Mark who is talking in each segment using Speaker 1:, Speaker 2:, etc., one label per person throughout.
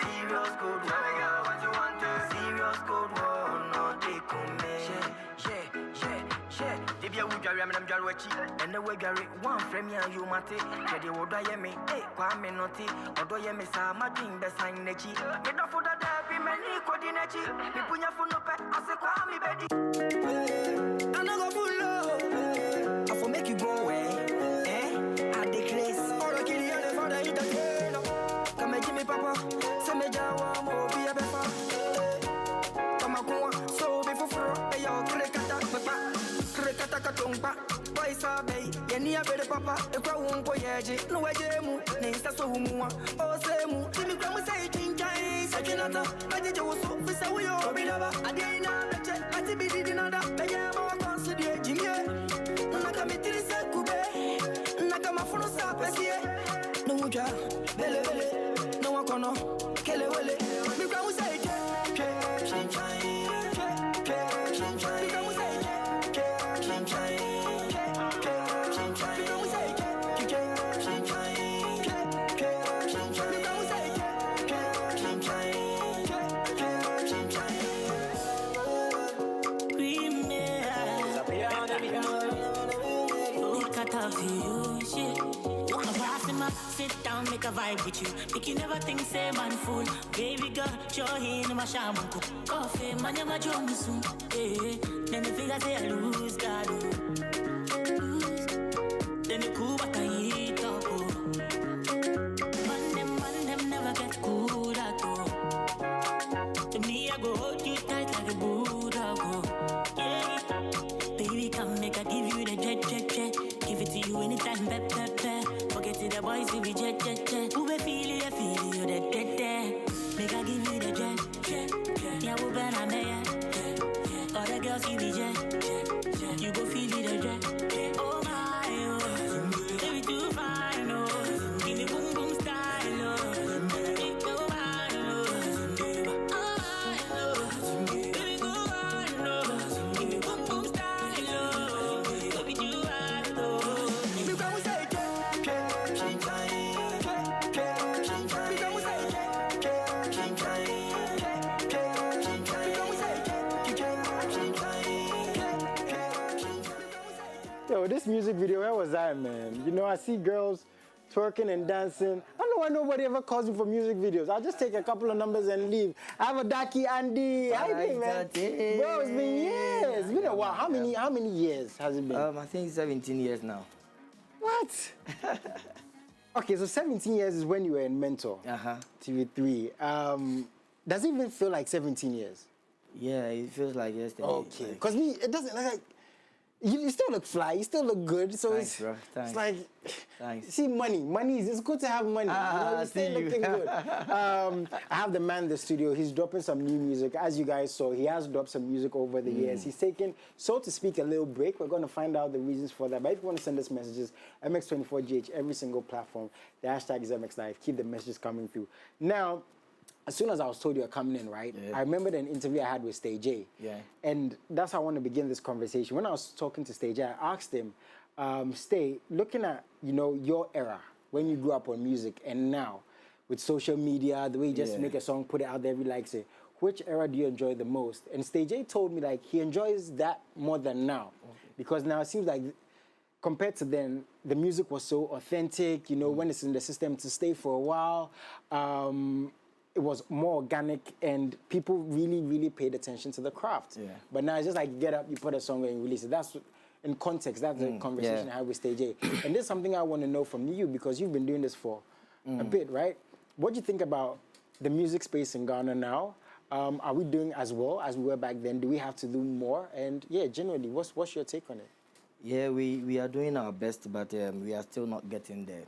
Speaker 1: Serious good one, what you want to? Serious good one, no they come Dibia would carry I'm Jarwachi, and the way Gary, one frame you mate, Teddy would die me, Kwame Noti, or do you miss my dream beside Nechi? Get off for the derby, many coordinate, you put your phone up as a Kwame Betty. I'm not full love, I will make you go away, I declare, all the killing the father in the tail. Come and give me papa, send me Jawa, more be a better. Come on, so before your cricket, papa. Katumba, boy sabe, yeni abere papa, ekwa wonko yeje, no wejemu, ne insta so humua, o semu, timi kwa musai chinchai, sakinata, majije woso, fisa uyo, obilaba, adina, beche, ati bidi dinada, beye mawa konsudie, jimye, naka mitiri se kube, naka mafuno sa pesie, no muja, bele bele, no wakono, kele wele, mi kwa musai chinchai,
Speaker 2: sit down, make a vibe with you. Make you never think say man fool. Baby girl, show him in my shaman cook. Coffee, man, you're my Johnson. Then the figure say I lose, God. Lose. Then the cool back and eat up. Man, them never get good at all. To me, I go hold you tight like a Buddha. Yeah. Baby, come make I give you the jet. Give it to you anytime, Forget it, the boys will be jet. Who be feel you, the make I give you the jet. Yeah, we burn a mayor. All the girls give me jet. You go feel it, the jet. Oh my, oh. Baby, too fine, oh. Give me boom boom style, oh. Make go fine, oh. Oh my, oh. Baby, go fine, oh. Give me boom boom style, oh. Baby, too fine, oh.
Speaker 3: Yo, this music video, where was I, man? You know, I see girls twerking and dancing. I don't know why nobody ever calls me for music videos. I'll just take a couple of numbers and leave. I have Odakky, Andy. How you doing, man? Bro, it's been years. It's been a while. How many years has it been?
Speaker 1: I think 17 years now.
Speaker 3: What? Okay, so 17 years is when you were in Mentor, TV3. Does it even feel like 17 years?
Speaker 1: Yeah, it feels like yesterday.
Speaker 3: Okay, because it doesn't like. You still look fly, you still look good, so
Speaker 1: Thanks, bro. Thanks.
Speaker 3: It's like,
Speaker 1: Thanks.
Speaker 3: See, it's good to have money. You're still looking good. I have the man in the studio, he's dropping some new music. As you guys saw, he has dropped some music over the years. He's taken, so to speak, a little break. We're going to find out the reasons for that. But if you want to send us messages, MX24GH, every single platform, the hashtag is MXLIVE. Keep the messages coming through. Now, as soon as I was told you were coming in, right? Yeah. I remember an interview I had with Stage A.
Speaker 1: Yeah.
Speaker 3: And that's how I want to begin this conversation. When I was talking to Stage A, I asked him, Stay, looking at, your era, when you grew up on music, and now, with social media, the way you just make a song, put it out there, everybody likes it, which era do you enjoy the most? And Stage A told me, like, he enjoys that more than now. Okay. Because now it seems like, compared to then, the music was so authentic, when it's in the system to stay for a while. It was more organic and people really, really paid attention to the craft. Yeah. But now it's just like get up, you put a song and you release it. That's in context, that's the conversation I had with Stage A. And this is something I want to know from you because you've been doing this for a bit, right? What do you think about the music space in Ghana now? Are we doing as well as we were back then? Do we have to do more? And yeah, generally, what's your take on it?
Speaker 1: Yeah, we are doing our best, but we are still not getting there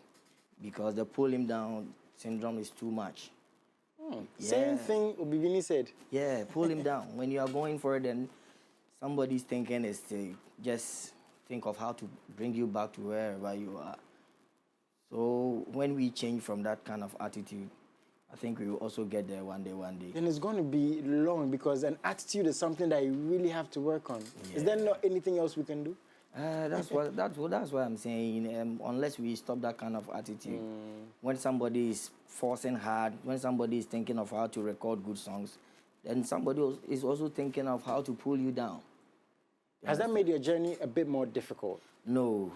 Speaker 1: because the pull him down syndrome is too much.
Speaker 3: Same thing Obibini said.
Speaker 1: Yeah, pull him down. When you are going for it, then somebody's thinking is to just think of how to bring you back to wherever you are. So when we change from that kind of attitude, I think we will also get there one day.
Speaker 3: And it's going to be long because an attitude is something that you really have to work on. Yeah. Is there not anything else we can do?
Speaker 4: That's what I'm saying. Unless we stop that kind of attitude, when somebody is forcing hard, when somebody is thinking of how to record good songs, then somebody is also thinking of how to pull you down.
Speaker 3: Has that made your journey a bit more difficult?
Speaker 4: No,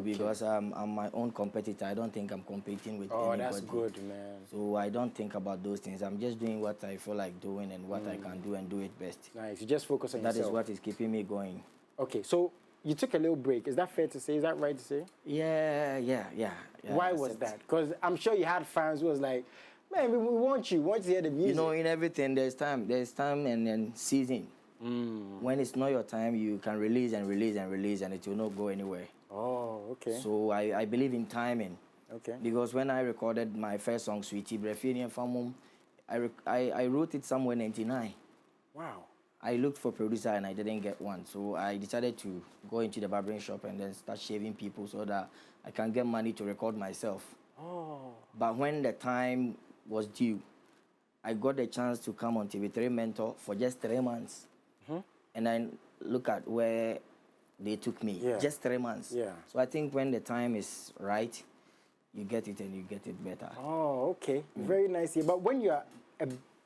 Speaker 4: because I'm my own competitor. I don't think I'm competing with anybody.
Speaker 3: Oh, that's good, man.
Speaker 4: So I don't think about those things. I'm just doing what I feel like doing and what I can do and do it best.
Speaker 3: Nice. You just focus on yourself.
Speaker 4: That is what is keeping me going.
Speaker 3: Okay, so you took a little break. Is that fair to say? Is that right to say?
Speaker 4: Yeah.
Speaker 3: Why was that? Because I'm sure you had fans who was like, man, we want you. We want to hear the music.
Speaker 4: You know, in everything, there's time and then season. When it's not your time, you can release and it will not go anywhere.
Speaker 3: Oh, okay.
Speaker 4: So I believe in timing.
Speaker 3: Okay.
Speaker 4: Because when I recorded my first song, Sweetie Brefini Famum, I wrote it somewhere in 99.
Speaker 3: Wow.
Speaker 4: I looked for a producer and I didn't get one. So I decided to go into the barbering shop and then start shaving people so that I can get money to record myself.
Speaker 3: Oh.
Speaker 4: But when the time was due, I got the chance to come on TV3 Mentor for just 3 months. And then look at where they took me.
Speaker 3: Yeah.
Speaker 4: Just 3 months.
Speaker 3: Yeah.
Speaker 4: So I think when the time is right, you get it and you get it better.
Speaker 3: Oh, okay. Very nice. But when you're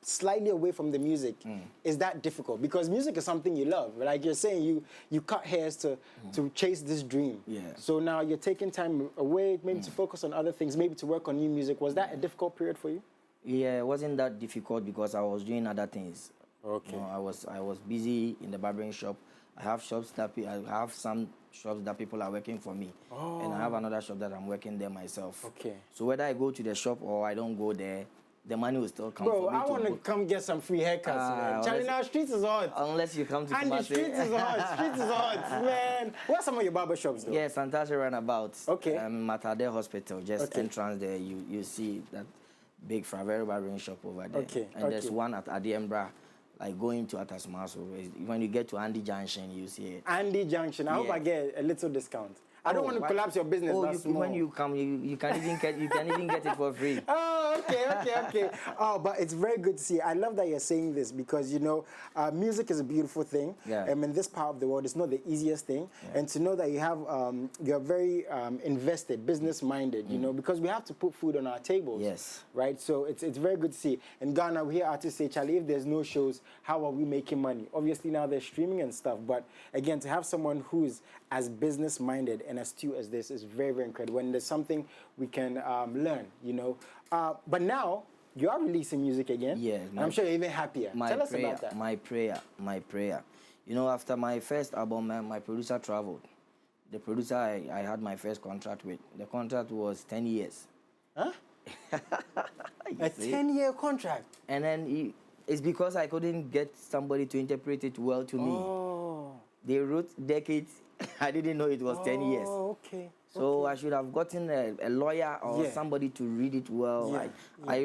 Speaker 3: slightly away from the music, is that difficult? Because music is something you love. Like you're saying, you cut hairs to chase this dream.
Speaker 4: Yeah.
Speaker 3: So now you're taking time away, maybe to focus on other things, maybe to work on new music. Was that a difficult period for you?
Speaker 4: Yeah, it wasn't that difficult because I was doing other things.
Speaker 3: Okay.
Speaker 4: You know, I was busy in the barbering shop. I have some shops that people are working for me.
Speaker 3: Oh.
Speaker 4: And I have another shop that I'm working there myself.
Speaker 3: Okay.
Speaker 4: So whether I go to the shop or I don't go there, the money will still come
Speaker 3: Bro,
Speaker 4: for me.
Speaker 3: I want to come get some free haircuts, man. Charlie, now streets is hot.
Speaker 4: Unless you come to
Speaker 3: And the
Speaker 4: Kumasi.
Speaker 3: streets is hot. Streets is hot, man. Where are some of your barber shops, though?
Speaker 4: Yeah, Santasha Runabout.
Speaker 3: Okay.
Speaker 4: Matade Hospital, just
Speaker 3: Okay.
Speaker 4: entrance there. You see that big Favero barbering shop over there.
Speaker 3: Okay,
Speaker 4: And there's one at Adiembra, like going to Atasmaso. When you get to Andy Junction, you see it.
Speaker 3: Andy Junction. I hope I get a little discount. I don't want to collapse your business.
Speaker 4: When you come, you can even get it for free.
Speaker 3: Oh, okay. Oh, but it's very good to see. I love that you're saying this because, you know, music is a beautiful thing.
Speaker 4: Yeah.
Speaker 3: In this part of the world, it's not the easiest thing. Yeah. And to know that you have, you're very invested, business-minded, you know, because we have to put food on our tables.
Speaker 4: Yes.
Speaker 3: Right? So it's very good to see. In Ghana, we hear artists say, Charlie, if there's no shows, how are we making money? Obviously, now there's streaming and stuff. But again, to have someone who's as business-minded and astute as this is very, very incredible. And there's something we can learn, you know. But now, you are releasing music again.
Speaker 4: Yeah.
Speaker 3: I'm sure you're even happier. Tell us about that.
Speaker 4: My prayer. You know, after my first album, my producer traveled. The producer I had my first contract with, the contract was 10 years.
Speaker 3: Huh? A 10-year contract?
Speaker 4: And then it's because I couldn't get somebody to interpret it well to me.
Speaker 3: Oh.
Speaker 4: They wrote decades. I didn't know it was 10 years.
Speaker 3: Oh, okay.
Speaker 4: So I should have gotten a lawyer or somebody to read it well.
Speaker 3: Yeah.
Speaker 4: I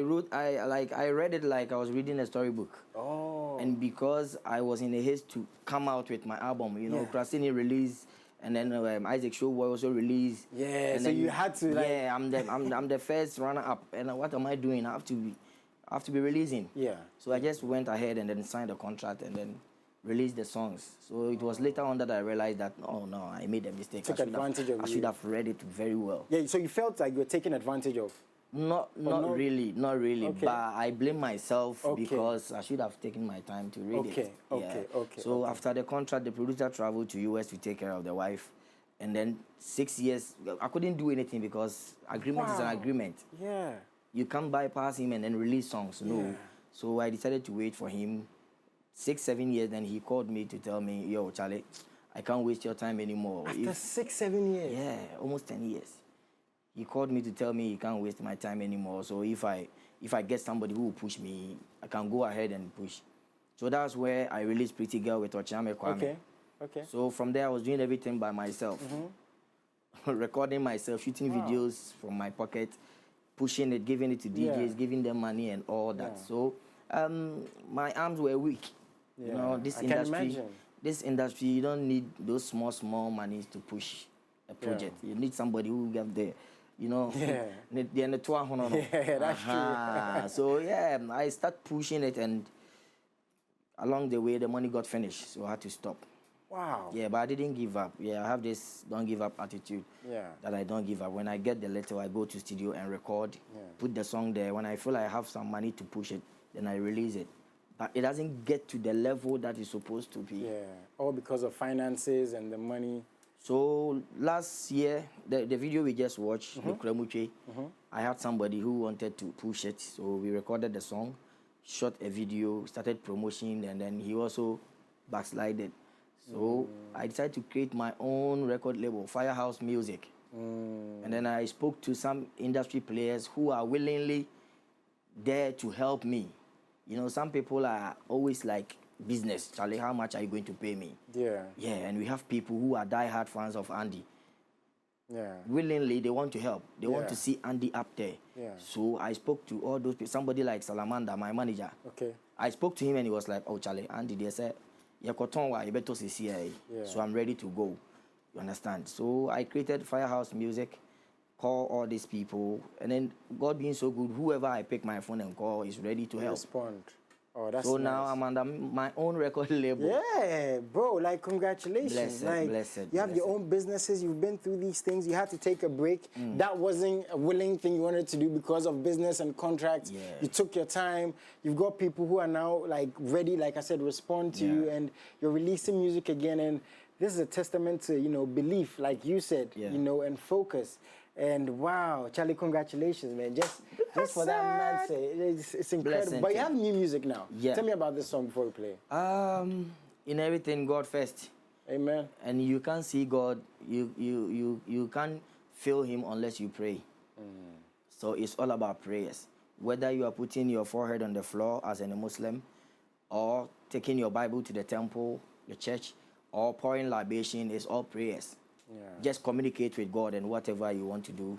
Speaker 4: read it like I was reading a storybook.
Speaker 3: Oh.
Speaker 4: And because I was in a haste to come out with my album, you know, Krasini released, and then Isaac Showboy also released.
Speaker 3: Yeah.
Speaker 4: And
Speaker 3: So you had to like.
Speaker 4: Yeah, I'm the first runner-up, and what am I doing? I have to be releasing.
Speaker 3: Yeah.
Speaker 4: So I just went ahead and then signed a contract and then released the songs. So it was later on that I realized that, oh no, I made a mistake. I should have read it very well.
Speaker 3: Yeah, so you felt like you were taken advantage of?
Speaker 4: Not really.
Speaker 3: Okay.
Speaker 4: But I blame myself because I should have taken my time to read it.
Speaker 3: Okay.
Speaker 4: So after the contract, the producer traveled to US to take care of the wife. And then 6 years, I couldn't do anything because agreement is an agreement.
Speaker 3: Yeah.
Speaker 4: You can't bypass him and then release songs. No.
Speaker 3: Yeah.
Speaker 4: So I decided to wait for him 6-7 years, then he called me to tell me, yo, Charlie, I can't waste your time anymore.
Speaker 3: After 6-7 years?
Speaker 4: Yeah, almost 10 years. He called me to tell me he can't waste my time anymore. So if I get somebody who will push me, I can go ahead and push. So that's where I released Pretty Girl with Ochame Kwame.
Speaker 3: Okay.
Speaker 4: So from there, I was doing everything by myself. Recording myself, shooting videos from my pocket, pushing it, giving it to DJs, giving them money and all that. So my arms were weak. You know, this industry, you don't need those small monies to push a project. You need somebody who get there. You know, that's true. So I start pushing it, and along the way the money got finished, so I had to stop.
Speaker 3: Wow.
Speaker 4: Yeah, but I didn't give up. Yeah, I have this don't give up attitude.
Speaker 3: Yeah.
Speaker 4: That I don't give up. When I get the letter, I go to studio and record, put the song there. When I feel I have some money to push it, then I release it. But it doesn't get to the level that it's supposed to be.
Speaker 3: Yeah, all because of finances and the money.
Speaker 4: So last year, the video we just watched, the Kremuche, I had somebody who wanted to push it. So we recorded the song, shot a video, started promotion, and then he also backslided. So I decided to create my own record label, Firehouse Music. And then I spoke to some industry players who are willingly there to help me. You know, some people are always like, business, Charlie, how much are you going to pay me?
Speaker 3: Yeah.
Speaker 4: Yeah, and we have people who are diehard fans of Andy.
Speaker 3: Yeah.
Speaker 4: Willingly, they want to help. They want to see Andy up there.
Speaker 3: Yeah.
Speaker 4: So I spoke to all those people. Somebody like Salamander, my manager.
Speaker 3: Okay.
Speaker 4: I spoke to him and he was like, oh, Charlie, Andy, they said, you better see. So I'm ready to go. You understand? So I created Firehouse Music, call all these people, and then God being so good, whoever I pick my phone and call is ready to help.
Speaker 3: Respond. Oh, that's
Speaker 4: so
Speaker 3: nice.
Speaker 4: now I'm under my own record label.
Speaker 3: Yeah, bro, like congratulations.
Speaker 4: Blessed,
Speaker 3: like,
Speaker 4: blessed,
Speaker 3: you have your own businesses, you've been through these things, you had to take a break. That wasn't a willing thing you wanted to do because of business and contracts.
Speaker 4: Yeah.
Speaker 3: You took your time. You've got people who are now like ready, like I said, respond to you, and you're releasing music again. And this is a testament to, you know, belief, like you said, you know, and focus. And wow, Charlie, congratulations, man. Just for that man say, it's incredible.
Speaker 4: Blessing
Speaker 3: But you have new music now.
Speaker 4: Yeah.
Speaker 3: Tell me about this song before we play.
Speaker 4: In everything, God first.
Speaker 3: Amen.
Speaker 4: And you can't see God, you can't feel him unless you pray. So it's all about prayers. Whether you are putting your forehead on the floor as a Muslim, or taking your Bible to the temple, the church, or pouring libation, it's all prayers.
Speaker 3: Yeah.
Speaker 4: Just communicate with God, and whatever you want to do,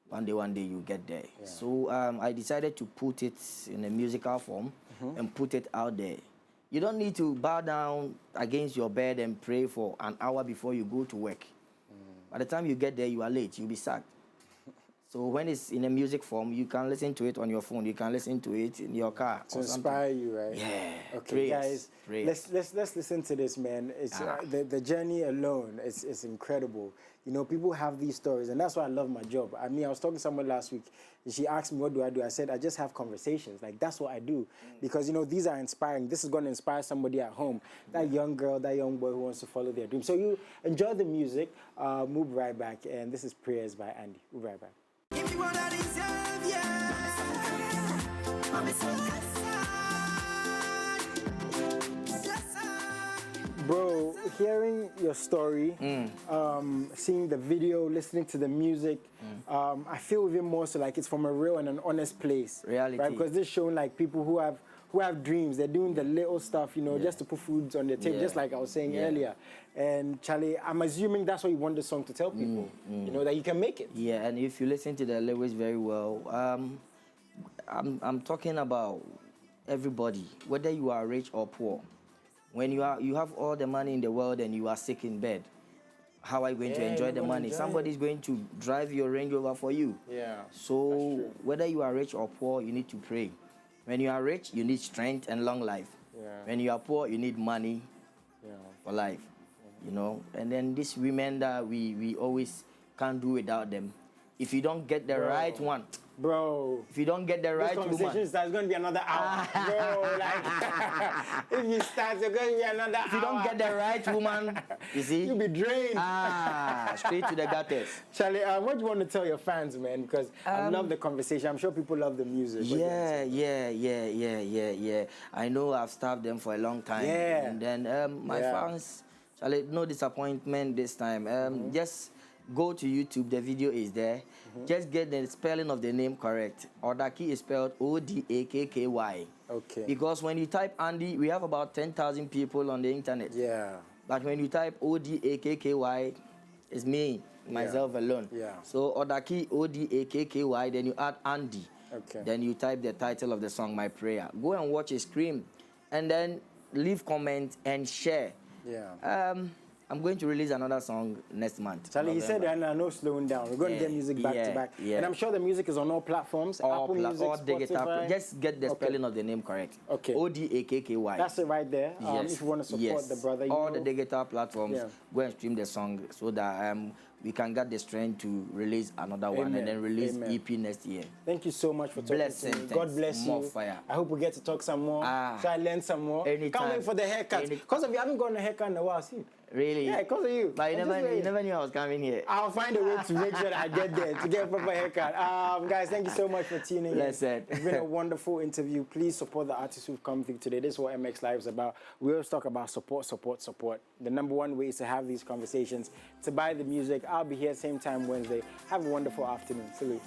Speaker 4: one day you get there.
Speaker 3: Yeah.
Speaker 4: So I decided to put it in a musical form and put it out there. You don't need to bow down against your bed and pray for an hour before you go to work. By the time you get there, you are late. You'll be sacked. So when it's in a music form, you can listen to it on your phone. You can listen to it in your car.
Speaker 3: To inspire you, right?
Speaker 4: Yeah.
Speaker 3: Okay,
Speaker 4: Prayers.
Speaker 3: guys, let's listen to this, man. It's the journey alone. It's incredible. You know, people have these stories, and that's why I love my job. I mean, I was talking to someone last week, and she asked me, what do I do? I said, I just have conversations. Like, that's what I do. Because, you know, these are inspiring. This is going to inspire somebody at home. That young girl, that young boy who wants to follow their dream. So you enjoy the music. Move right back. And this is Prayers by Andy. Move right back.
Speaker 1: Give me what I deserve, yeah.
Speaker 3: Bro, hearing your story, seeing the video, listening to the music, I feel even more so like it's from a real and an honest place.
Speaker 4: Reality.
Speaker 3: Right? Because this showing like people who have dreams. They're doing the little stuff, you know, just to put foods on their table, just like I was saying earlier. And Charlie, I'm assuming that's what you want the song to tell people, you know, that you can make it.
Speaker 4: Yeah, and if you listen to the lyrics very well, I'm talking about everybody, whether you are rich or poor. When you have all the money in the world and you are sick in bed, how are you going to enjoy the money? Somebody's going to drive your Range Rover for you.
Speaker 3: Yeah.
Speaker 4: So whether you are rich or poor, you need to pray. When you are rich, you need strength and long life.
Speaker 3: Yeah.
Speaker 4: When you are poor, you need money for life. You know, and then these women that we always can't do without them. If you don't get the right one,
Speaker 3: bro,
Speaker 4: if you don't get the right
Speaker 3: this conversation
Speaker 4: woman,
Speaker 3: starts going to be another hour. Bro, like, if you start, it's going to be another hour.
Speaker 4: if you don't get the right woman, you see,
Speaker 3: you'll be drained.
Speaker 4: Straight to the gutters.
Speaker 3: Charlie, what do you want to tell your fans, man? Because I love the conversation. I'm sure people love the music.
Speaker 4: Yeah. I know I've starved them for a long time.
Speaker 3: Yeah.
Speaker 4: And then my fans, Charlie, no disappointment this time. Just go to YouTube, the video is there. Just get the spelling of the name correct. Odakky is spelled Odakky.
Speaker 3: Okay.
Speaker 4: Because when you type Andy, we have about 10,000 people on the internet.
Speaker 3: Yeah.
Speaker 4: But when you type Odakky, it's me, myself alone.
Speaker 3: Yeah.
Speaker 4: So Odakky, Odakky, then you add Andy.
Speaker 3: Okay.
Speaker 4: Then you type the title of the song, My Prayer. Go and watch it, scream. And then leave comments and share.
Speaker 3: Yeah.
Speaker 4: I'm going to release another song next month.
Speaker 3: Charlie, he said that no slowing down. We're going to get music back to back. And I'm sure the music is on all platforms. Apple Music, Spotify.
Speaker 4: Just get the spelling of the name correct.
Speaker 3: Okay.
Speaker 4: Odakky.
Speaker 3: That's it right there. If you want to support the brother.
Speaker 4: All the digital platforms, go and stream the song so that we can get the strength to release another one and then release EP next year.
Speaker 3: Thank you so much for talking to me. God bless you.
Speaker 4: More fire.
Speaker 3: I hope we get to talk some more. So I learn some more.
Speaker 4: Anytime.
Speaker 3: Can't wait for the haircut. Because if you haven't gotten a haircut in a while, see.
Speaker 4: Really?
Speaker 3: Yeah, because of you.
Speaker 4: But you never knew I was coming here.
Speaker 3: I'll find a way to make sure that I get there to get a proper haircut. Guys, thank you so much for tuning in. It's been a wonderful interview. Please support the artists who've come through today. This is what MX Live is about. We always talk about support. The number one way is to have these conversations, to buy the music. I'll be here same time Wednesday. Have a wonderful afternoon. Salute.